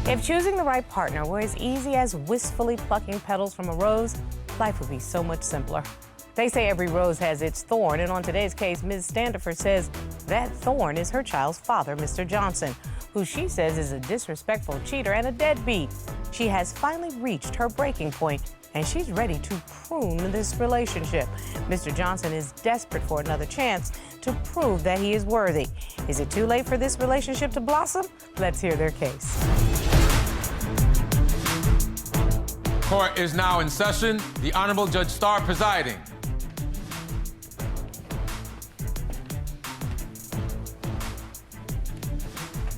If choosing the right partner were as easy as wistfully plucking petals from a rose, life would be so much simpler. They say every rose has its thorn, and on today's case, Ms. Standifer says that thorn is her child's father, Mr. Johnson, who she says is a disrespectful cheater and a deadbeat. She has finally reached her breaking point, and she's ready to prune this relationship. Mr. Johnson is desperate for another chance to prove that he is worthy. Is it too late for this relationship to blossom? Let's hear their case. Court is now in session. The Honorable Judge Starr presiding.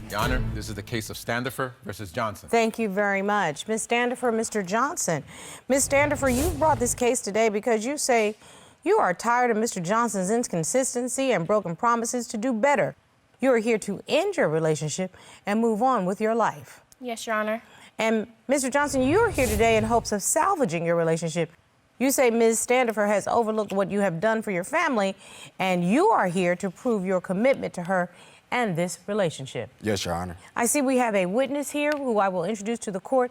Your Honor, this is the case of Standifer versus Johnson. Thank you very much. Ms. Standifer, Mr. Johnson. Ms. Standifer, you brought this case today because you say you are tired of Mr. Johnson's inconsistency and broken promises to do better. You are here to end your relationship and move on with your life. Yes, Your Honor. And Mr. Johnson, you are here today in hopes of salvaging your relationship. You say Ms. Standifer has overlooked what you have done for your family, and you are here to prove your commitment to her and this relationship. Yes, Your Honor. I see we have a witness here who I will introduce to the court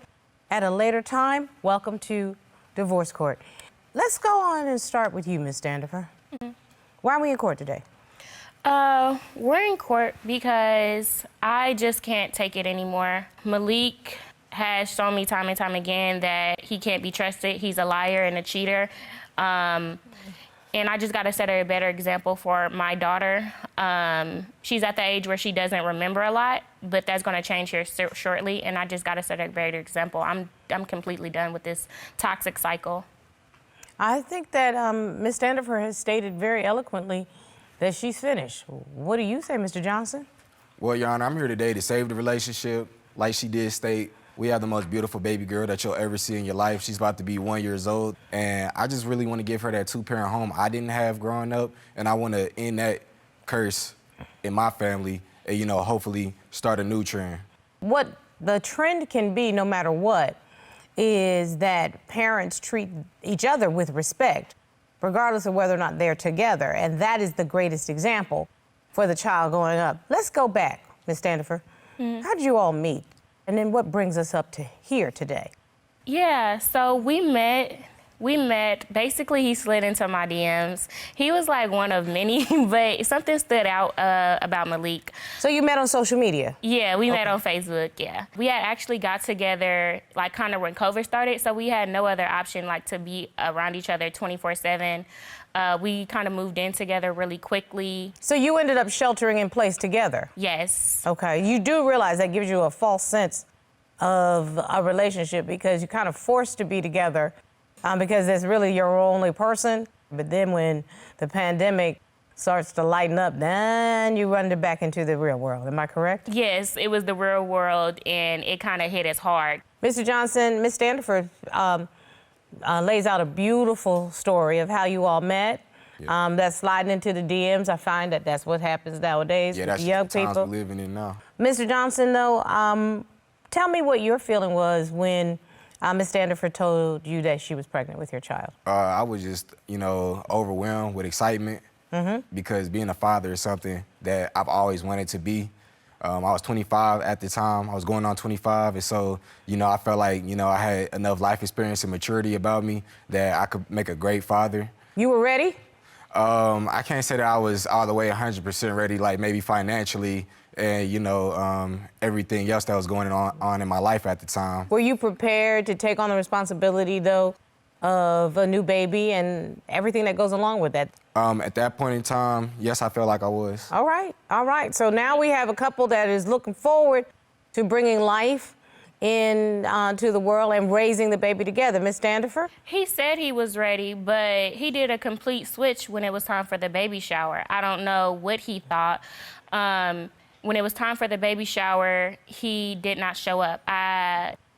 at a later time. Welcome to divorce court. Let's go on and start with you, Ms. Standifer. Why are we in court today? We're in court because I just can't take it anymore. Malik has shown me time and time again that he can't be trusted. He's a liar and a cheater. And I just got to set a better example for my daughter. She's at the age where she doesn't remember a lot, but that's going to change here shortly. And I just got to set a better example. I'm completely done with this toxic cycle. I think that Ms. Standifer has stated very eloquently that she's finished. What do you say, Mr. Johnson? Well, Your Honor, I'm here today to save the relationship. Like she did state, we have the most beautiful baby girl that you'll ever see in your life. She's about to be 1 year old. And I just really want to give her that two-parent home I didn't have growing up. And I want to end that curse in my family and, you know, hopefully start a new trend. What the trend can be, no matter what, is that parents treat each other with respect, regardless of whether or not they're together. And that is the greatest example for the child growing up. Let's go back, Ms. Standifer. How did you all meet? And then what brings us up to here today? Yeah, so we met. Basically, he slid into my DMs. He was like one of many, but something stood out about Malik. So you met on social media? Yeah, we met on Facebook, yeah. We had actually got together, like, kind of when COVID started, so we had no other option, like, to be around each other 24/7. We kind of moved in together really quickly. So you ended up sheltering in place together? Yes. Okay, you do realize that gives you a false sense of a relationship because you're kind of forced to be together because that's really your only person. But then when the pandemic starts to lighten up, then you run back into the real world. Am I correct? Yes, it was the real world, and it kind of hit us hard. Mr. Johnson, Ms. Standifer lays out a beautiful story of how you all met. Yeah. That's sliding into the DMs. I find that that's what happens nowadays with young people. Yeah, that's the times we're living in now. Mr. Johnson, though, tell me what your feeling was when Ms. Standifer told you that she was pregnant with your child. I was just, you know, overwhelmed with excitement because being a father is something that I've always wanted to be. I was 25 at the time. I was going on 25, and so, you know, I felt like, you know, I had enough life experience and maturity about me that I could make a great father. You were ready? I can't say that I was all the way 100% ready, like maybe financially and, you know, everything else that was going on in my life at the time. Were you prepared to take on the responsibility, though, of a new baby and everything that goes along with that? At that point in time, yes, I felt like I was. All right, all right. So now we have a couple that is looking forward to bringing life into the world and raising the baby together. Ms. Standifer? He said he was ready, but he did a complete switch when it was time for the baby shower. I don't know what he thought. When it was time for the baby shower, he did not show up.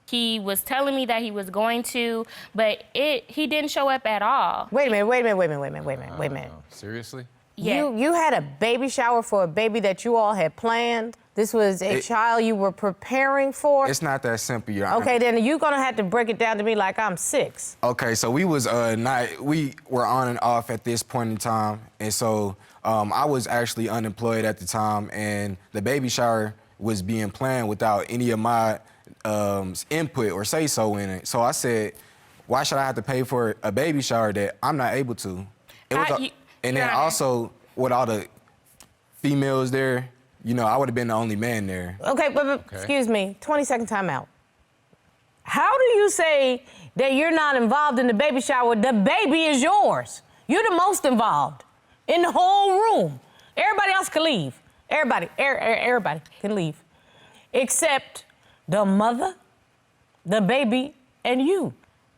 He was telling me that he was going to, but he didn't show up at all. Wait a minute. Seriously? Yeah. You had a baby shower for a baby that you all had planned? This was a child you were preparing for? It's not that simple, Your Honor. Okay, then you're gonna have to break it down to me like I'm 6. Okay, so we were on and off at this point in time, and so I was actually unemployed at the time, and the baby shower was being planned without any of my input or say so in it. So I said, why should I have to pay for a baby shower that I'm not able to? And then also with all the females there, you know, I would have been the only man there. Okay, but excuse me, 20-second timeout. How do you say that you're not involved in the baby shower? The baby is yours. You're the most involved in the whole room. Everybody else can leave. Everybody can leave. Except the mother, the baby, and you.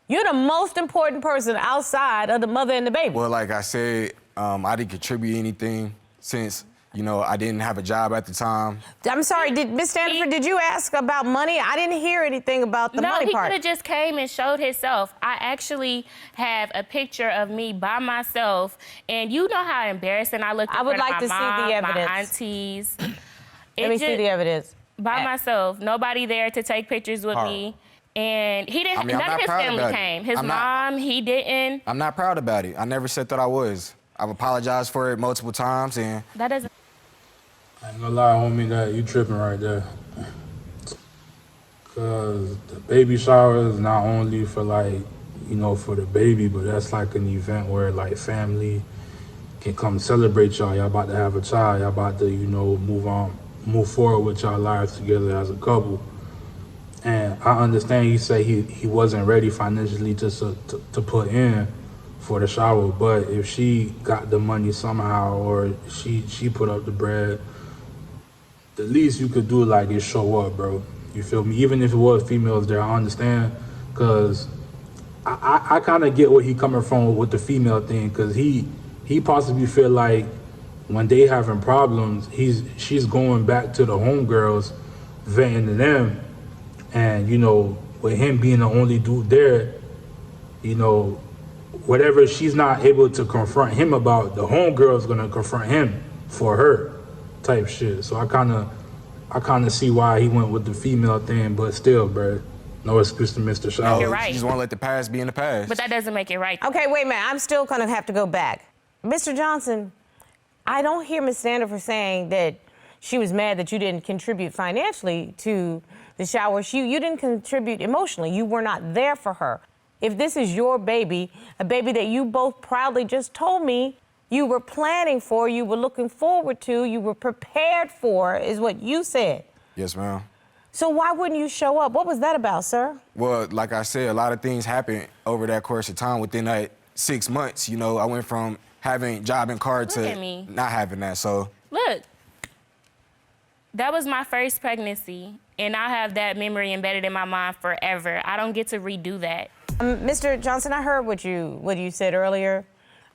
You're the most important person outside of the mother and the baby. Well, like I said, I didn't contribute anything since, you know, I didn't have a job at the time. I'm sorry, Ms. Standiford, did you ask about money? I didn't hear anything about the money part. No, he could have just came and showed himself. I actually have a picture of me by myself, and you know how embarrassing I look in front of my mom, my aunties. Let me see the evidence. By myself, nobody there to take pictures with me. And he didn't, none of his family came. His mom, he didn't. I'm not proud about it. I never said that I was. I've apologized for it multiple times, and that doesn't. I ain't gonna lie, homie, that you tripping right there. Cause the baby shower is not only for like, you know, for the baby, but that's like an event where like family can come celebrate y'all. Y'all about to have a child. Y'all about to, you know, move forward with y'all lives together as a couple. And I understand you say he wasn't ready financially to put in for the shower, but if she got the money somehow or she put up the bread, the least you could do like is show up, bro. You feel me? Even if it was females there, I understand, cause I kind of get where he coming from with the female thing, cause he possibly feel like when they having problems, she's going back to the homegirls, venting to them. And, you know, with him being the only dude there, you know, whatever she's not able to confront him about, the homegirl's gonna confront him for her type shit. So I kind of see why he went with the female thing, but still, bro, no excuse to Mr. Shower. You're right. You just want to let the past be in the past. But that doesn't make it right. Okay, wait a minute. I'm still gonna have to go back. Mr. Johnson, I don't hear Ms. Standiford saying that she was mad that you didn't contribute financially to the shower. You didn't contribute emotionally. You were not there for her. If this is your baby, a baby that you both proudly just told me you were planning for, you were looking forward to, you were prepared for, is what you said. Yes, ma'am. So why wouldn't you show up? What was that about, sir? Well, like I said, a lot of things happened over that course of time. Within that 6 months, you know, I went from having job and car to not having that, so. Look, that was my first pregnancy, and I have that memory embedded in my mind forever. I don't get to redo that. Mr. Johnson, I heard what you said earlier,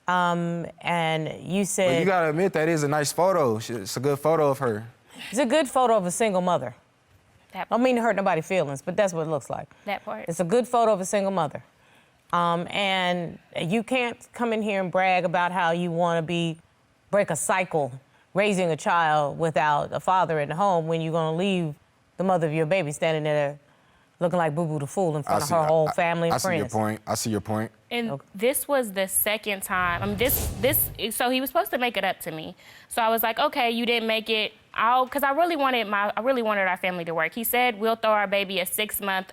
and you said... Well, you gotta admit that is a nice photo. It's a good photo of her. It's a good photo of a single mother. I don't mean to hurt nobody's feelings, but that's what it looks like. That part. It's a good photo of a single mother. And you can't come in here and brag about how you want to break a cycle raising a child without a father in the home when you're going to leave the mother of your baby standing there looking like Boo Boo the Fool in front of her whole family and friends. I see your point. And this was the second time. I mean, so he was supposed to make it up to me. So I was like, okay, you didn't make it. Because I really wanted our family to work. He said, we'll throw our baby a 6-month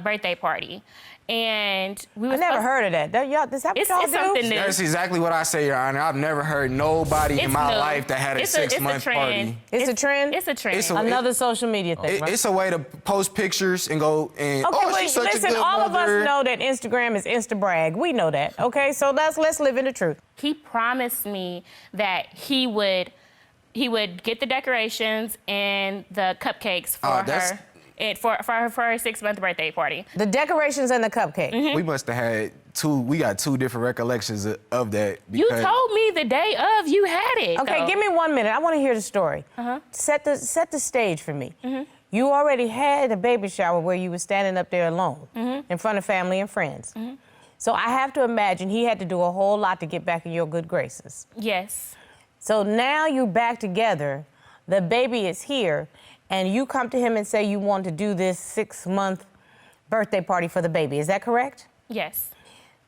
birthday party. And we I never heard of that. Is that what y'all do? That's exactly what I say, Your Honor. I've never heard nobody in my life that had a 6-month party. It's a trend? It's a trend. Another social media thing, right? It's a way to post pictures and go and, she's such a good mother. All of us know that Instagram is Insta-brag. We know that, okay? So let's live in the truth. He promised me that he would get the decorations and the cupcakes for her. For her 6-month birthday party. The decorations and the cupcake. Mm-hmm. We must have had we got two different recollections of that. You told me the day of you had it. Okay, give me 1 minute. I want to hear the story. Set the stage for me. You already had a baby shower where you were standing up there alone in front of family and friends. So I have to imagine he had to do a whole lot to get back in your good graces. Yes. So now you're back together. The baby is here. And you come to him and say you want to do this 6-month birthday party for the baby. Is that correct? Yes.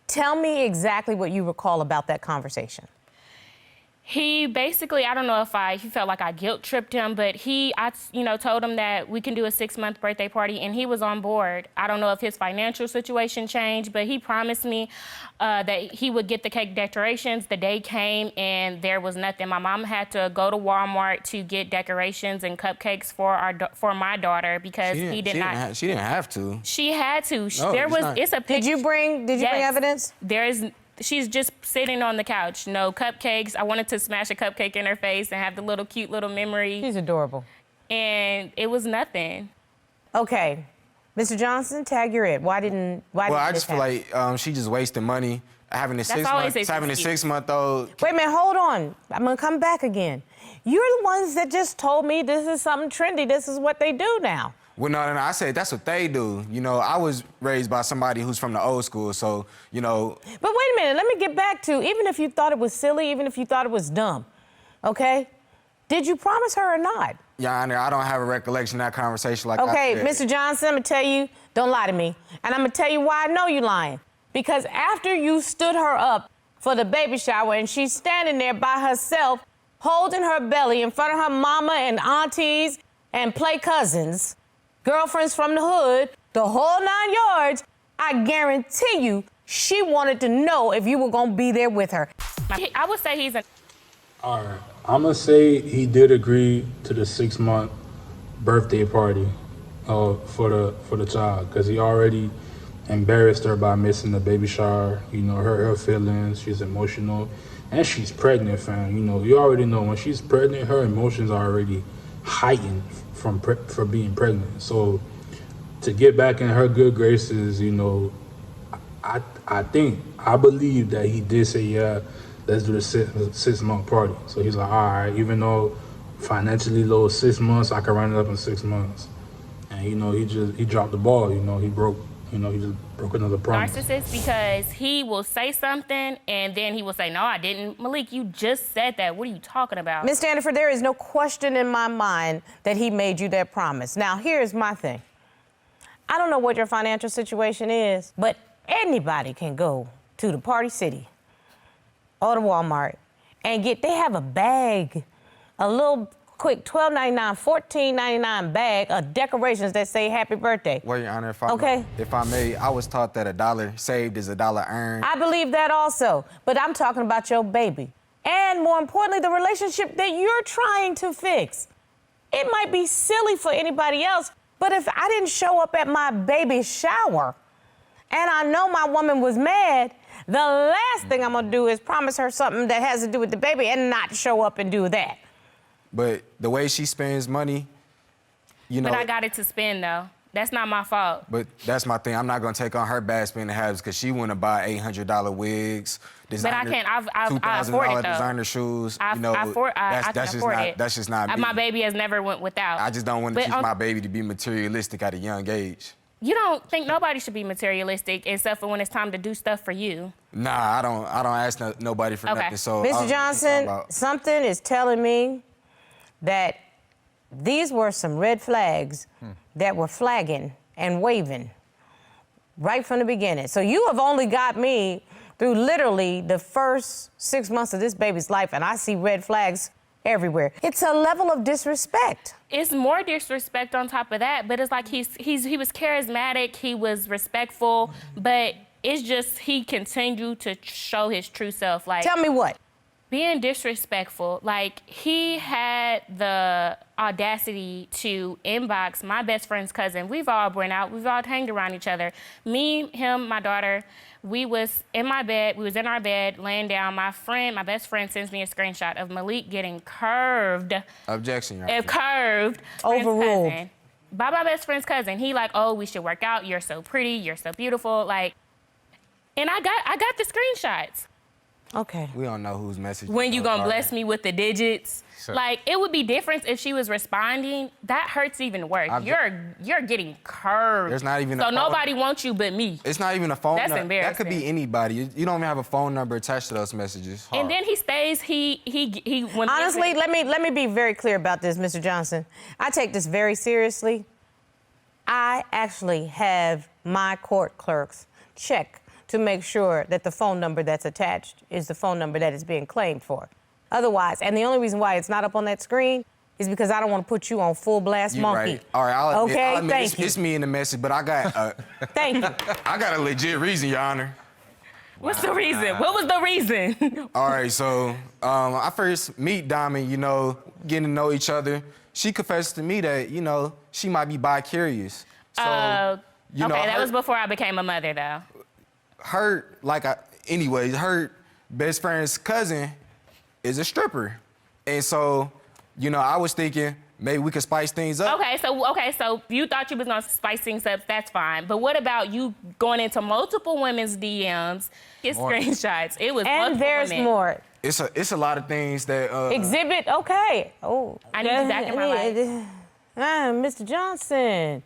Tell me exactly what you recall about that conversation. He basically, I don't know if he felt like I guilt tripped him, but I told him that we can do a 6-month birthday party, and he was on board. I don't know if his financial situation changed, but he promised me that he would get the cake decorations. The day came, and there was nothing. My mom had to go to Walmart to get decorations and cupcakes for my daughter because he did not. She didn't have to. She had to. No, It's a picture. Did you bring evidence? She's just sitting on the couch. No cupcakes. I wanted to smash a cupcake in her face and have the cute little memory. She's adorable. And it was nothing. Okay. Mr. Johnson, tag your it. Why didn't I this just feel like she just wasting money having a 6-month-old. Wait a minute, hold on. I'm gonna come back again. You're the ones that just told me this is something trendy. This is what they do now. Well, no, I said that's what they do. I was raised by somebody who's from the old school, so, But wait a minute, let me get back to, even if you thought it was silly, even if you thought it was dumb, okay? Did you promise her or not? Your Honor, I don't have a recollection of that conversation like Okay, I said. Mr. Johnson, I'm gonna tell you, don't lie to me. And I'm gonna tell you why I know you lying. Because after you stood her up for the baby shower and she's standing there by herself, holding her belly in front of her mama and aunties and play cousins, girlfriends from the hood, the whole 9 yards, I guarantee you she wanted to know if you were gonna be there with her. I would say he's All right, I'm gonna say he did agree to the 6-month birthday party for the child, because he already embarrassed her by missing the baby shower. Hurt her feelings. She's emotional, and she's pregnant, fam. You already know when she's pregnant, her emotions are already heightened for being pregnant. So to get back in her good graces, I believe that he did say, yeah, let's do the 6-month party. So he's like, all right, even though financially low 6 months, I can run it up in 6 months. And he dropped the ball. He just broke another promise. Narcissist, because he will say something and then he will say, no, I didn't. Malik, you just said that. What are you talking about? Ms. Standiford, there is no question in my mind that he made you that promise. Now, here's my thing. I don't know what your financial situation is, but anybody can go to the Party City or to Walmart and they have a bag, a little quick $12.99, $14.99 bag of decorations that say happy birthday. Well, Your Honor, Okay. if I may, I was taught that $1 saved is $1 earned. I believe that also, but I'm talking about your baby. And more importantly, the relationship that you're trying to fix. It might be silly for anybody else, but if I didn't show up at my baby's shower and I know my woman was mad, the last thing I'm gonna do is promise her something that has to do with the baby and not show up and do that. But the way she spends money, But I got it to spend, though. That's not my fault. But that's my thing. I'm not gonna take on her bad spending habits because she wanna buy $800 wigs, designer, But I can't. I afford it, though. designer shoes. I can afford it. That's just not me. My baby has never went without. I just don't want to teach my baby to be materialistic at a young age. You don't think nobody should be materialistic except for when it's time to do stuff for you? Nah, I don't ask nobody for nothing. So, Mr. Johnson, something is telling me that these were some red flags that were flagging and waving right from the beginning. So you have only got me through literally the first 6 months of this baby's life, and I see red flags everywhere. It's a level of disrespect. It's more disrespect on top of that, but it's like he was charismatic, he was respectful, but it's just he continued to show his true self. Like, tell me what? Being disrespectful. Like, he had the audacity to inbox my best friend's cousin. We've all went out. We've all hanged around each other. Me, him, my daughter, we was in my bed. We was in our bed, laying down. My best friend sends me a screenshot of Malik getting curved. Objection, Your Honor. Curved. Overruled. Cousin, by my best friend's cousin. He like, oh, we should work out. You're so pretty. You're so beautiful. Like, and I got the screenshots. Okay. We don't know whose message. When you gonna bless me with the digits? Sure. Like, it would be different if she was responding. That hurts even worse. You're getting curved. There's not even so a phone. Nobody wants you but me. It's not even a phone That's number. embarrassing. That could be anybody. You don't even have a phone number attached to those messages. And then he stays. He when Honestly, let me be very clear about this, Mr. Johnson. I take this very seriously. I actually have my court clerks check to make sure that the phone number that's attached is the phone number that is being claimed for. Otherwise, and the only reason why it's not up on that screen is because I don't want to put you on full blast You monkey. right. All right, I'll admit, Okay, thank it's, you. it's me in the message, but I got Thank you. I got a legit reason, Your Honor. What's the reason? What was the reason? All right, so I first meet Diamond, getting to know each other. She confessed to me that, she might be bi-curious. So, Okay, that her, was before I became a mother, though. her best friend's cousin is a stripper. And so, I was thinking maybe we could spice things up. Okay, so you thought you was gonna spice things up, that's fine. But what about you going into multiple women's DMs, get screenshots? It was And multiple there's women. more. It's a lot of things that Exhibit, okay. Oh. I need you back in my life. Mr. Johnson,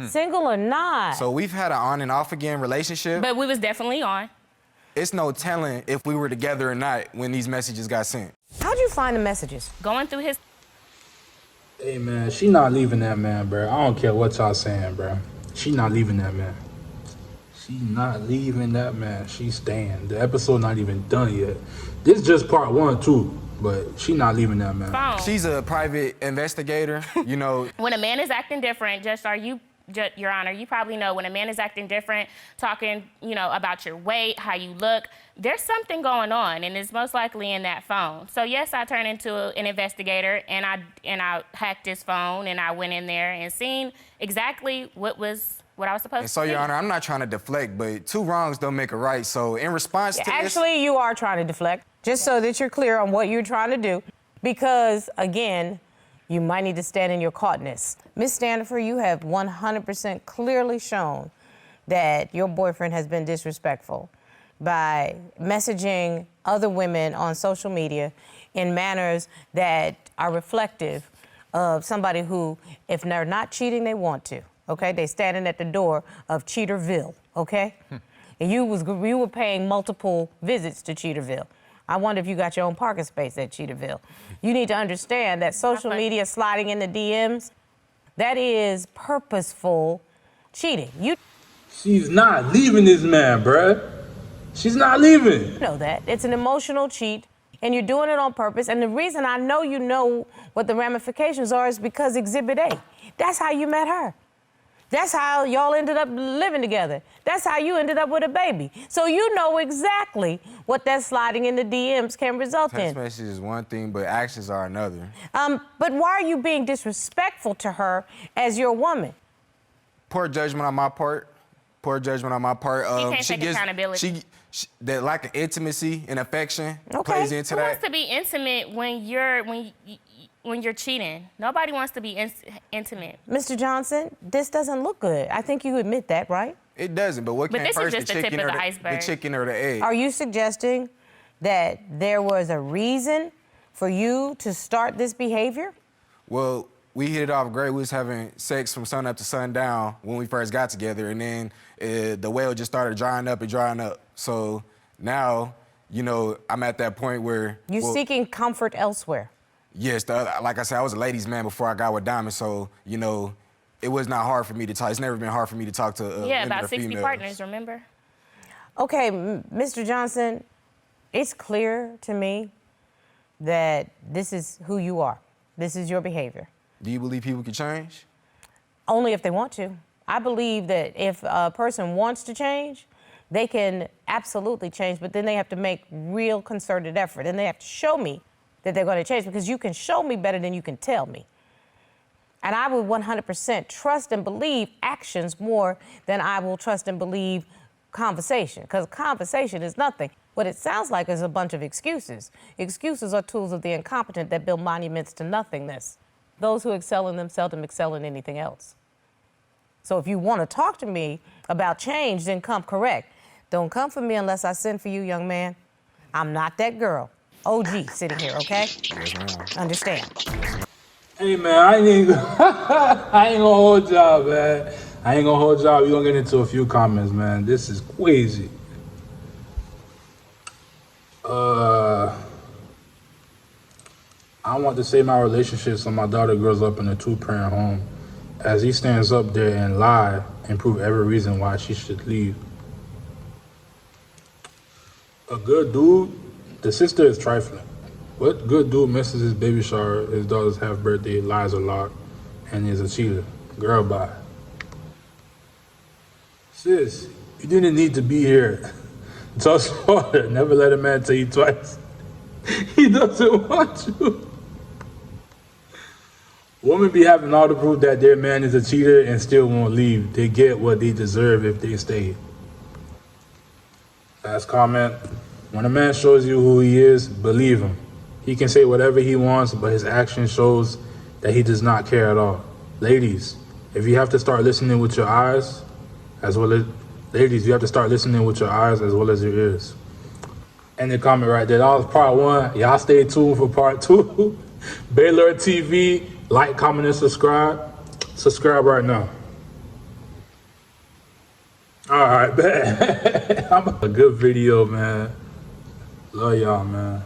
single or not? So we've had an on and off again relationship. But we was definitely on. It's no telling if we were together or not when these messages got sent. How'd you find the messages? Going through his Hey, man, she not leaving that man, bro. I don't care what y'all saying, bro. She not leaving that man. She not leaving that man. She's staying. The episode not even done yet. This is just part 1, too, but she not leaving that man. phone. She's a private investigator, When a man is acting different, Your Honor, you probably know when a man is acting different, talking, about your weight, how you look, there's something going on, and it's most likely in that phone. So yes, I turned into an investigator, and I hacked his phone, and I went in there and seen exactly what I was supposed And so, to see. Your Honor, I'm not trying to deflect, but 2 wrongs don't make a right. So in response to this... Actually, you are trying to deflect, just so that you're clear on what you're trying to do, because, again, you might need to stand in your caughtness. Ms. Standifer, you have 100% clearly shown that your boyfriend has been disrespectful by messaging other women on social media in manners that are reflective of somebody who, if they're not cheating, they want to, okay? They standing at the door of Cheaterville, okay? And you were paying multiple visits to Cheaterville. I wonder if you got your own parking space at Cheaterville. You need to understand that social media sliding in the DMs, that is purposeful cheating. You She's not leaving this man, bruh. She's not leaving. know that. It's an emotional cheat, and you're doing it on purpose. And the reason I know you know what the ramifications are is because Exhibit A. That's how you met her. That's how y'all ended up living together. That's how you ended up with a baby. So you know exactly what that sliding in the DMs can result in. Text message is one thing, but actions are another. But why are you being disrespectful to her as your woman? Poor judgment on my part. Poor judgment on my part. He can't take accountability. That lack of intimacy and affection Okay. plays into Who that. wants to be intimate when you're cheating? Nobody wants to be intimate. Mr. Johnson, this doesn't look good. I think you admit that, right? It doesn't, but what But came this is first, just the the tip chicken of or the iceberg. the chicken or the egg? Are you suggesting that there was a reason for you to start this behavior? Well, we hit it off great. We was having sex from sun up to sundown when we first got together, and then the well just started drying up and drying up. So now, I'm at that point where... You're seeking comfort elsewhere. Yes, like I said, I was a ladies' man before I got with Diamond, so, it was not hard for me to talk. It's never been hard for me to talk to women about or 60 females. partners, remember? Okay, Mr. Johnson, it's clear to me that this is who you are. This is your behavior. Do you believe people can change? Only if they want to. I believe that if a person wants to change, they can absolutely change, but then they have to make real concerted effort, and they have to show me that they're going to change, because you can show me better than you can tell me. And I would 100% trust and believe actions more than I will trust and believe conversation, because conversation is nothing. What it sounds like is a bunch of excuses. Excuses are tools of the incompetent that build monuments to nothingness. Those who excel in them seldom excel in anything else. So if you want to talk to me about change, then come correct. Don't come for me unless I send for you, young man. I'm not that girl. OG sitting here, okay? Yes, ma'am. Understand. Hey, man, I ain't gonna hold y'all, man. I ain't gonna hold y'all. We're gonna get into a few comments, man. This is crazy. I want to say my relationship so my daughter grows up in a 2-parent home, as he stands up there and lie and prove every reason why she should leave. A good dude, the sister is trifling. What good dude misses his baby shower, his daughter's half birthday, lies a lot, and is a cheater? Girl, bye. Sis, you didn't need to be here. Tell Slaughter, never let a man tell you twice. He doesn't want you. Women be having all the proof that their man is a cheater and still won't leave. They get what they deserve if they stay. Last comment. When a man shows you who he is, believe him. He can say whatever he wants, but his action shows that he does not care at all. Ladies, if you have to start listening with your eyes, as well as ladies, you have to start listening with your eyes as well as your ears. End the comment right there. That was part 1. Y'all stay tuned for part 2. Baylor TV, like, comment, and subscribe. Subscribe right now. All right, bet. A good video, man. Love y'all, man.